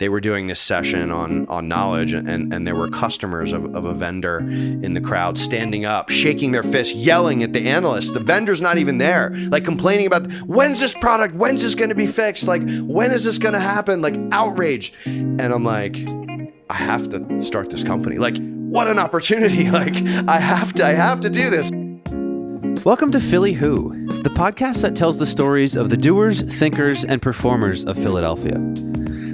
they were doing this session on knowledge, and there were customers of a vendor in the crowd standing up, shaking their fists, yelling at the analyst. The vendor's not even there, like complaining about, when's this product, when's this going to be fixed, like when is this going to happen, like outrage. And I'm like, I have to start this company. Like, what an opportunity. Like, I have to do this. Welcome to Philly Who, the podcast that tells the stories of the doers, thinkers, and performers of Philadelphia.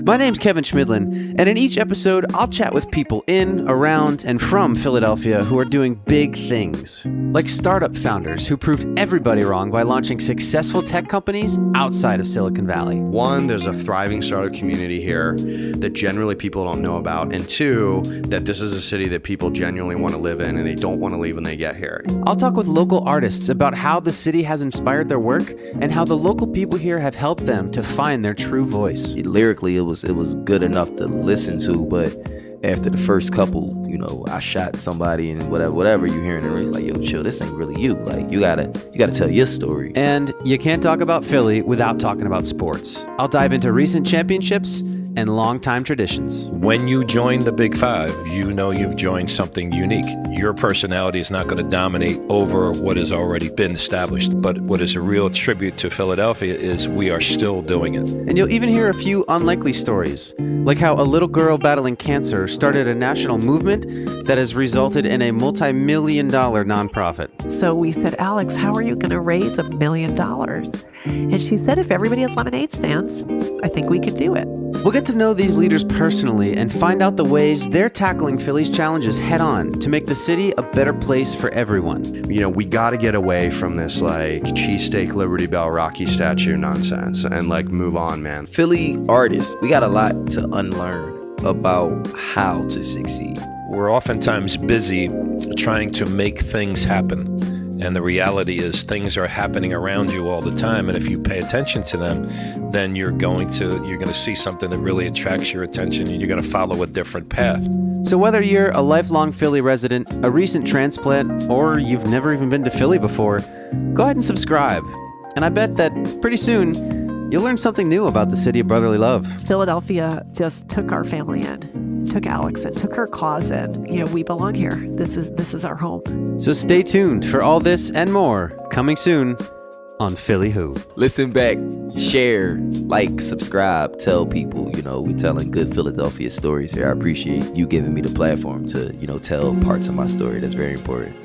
My name's Kevin Schmidlin, and in each episode, I'll chat with people in, around, and from Philadelphia who are doing big things, like startup founders who proved everybody wrong by launching successful tech companies outside of Silicon Valley. One, there's a thriving startup community here that generally people don't know about, and two, that this is a city that people genuinely want to live in and they don't want to leave when they get here. I'll talk with local artists about how the city has inspired their work and how the local people here have helped them to find their true voice. Lyrically, it was good enough to listen to, but after the first couple, I shot somebody and whatever you hearing, and really like, yo, chill, this ain't really you. Like, you gotta tell your story. And you can't talk about Philly without talking about sports. I'll dive into recent championships and longtime traditions. When you join the Big Five, you know you've joined something unique. Your personality is not going to dominate over what has already been established. But what is a real tribute to Philadelphia is we are still doing it. And you'll even hear a few unlikely stories, like how a little girl battling cancer started a national movement that has resulted in a multi-million-dollar nonprofit. So we said, Alex, how are you going to raise $1 million? And she said, if everybody has lemonade stands, I think we could do it. We'll get to know these leaders personally and find out the ways they're tackling Philly's challenges head on to make the city a better place for everyone. We got to get away from this like cheesesteak Liberty Bell Rocky statue nonsense and like move on, man. Philly artists, we got a lot to unlearn about how to succeed. We're oftentimes busy trying to make things happen. And the reality is things are happening around you all the time. And if you pay attention to them, then you're going to see something that really attracts your attention, and you're going to follow a different path. So whether you're a lifelong Philly resident, a recent transplant, or you've never even been to Philly before, go ahead and subscribe. And I bet that pretty soon you'll learn something new about the city of brotherly love. Philadelphia just took our family in, took Alex in, took her cause in. We belong here. This is our home. So stay tuned for all this and more coming soon on Philly Who. Listen back, share, like, subscribe, tell people, we're telling good Philadelphia stories here. I appreciate you giving me the platform to, tell parts of my story. That's very important.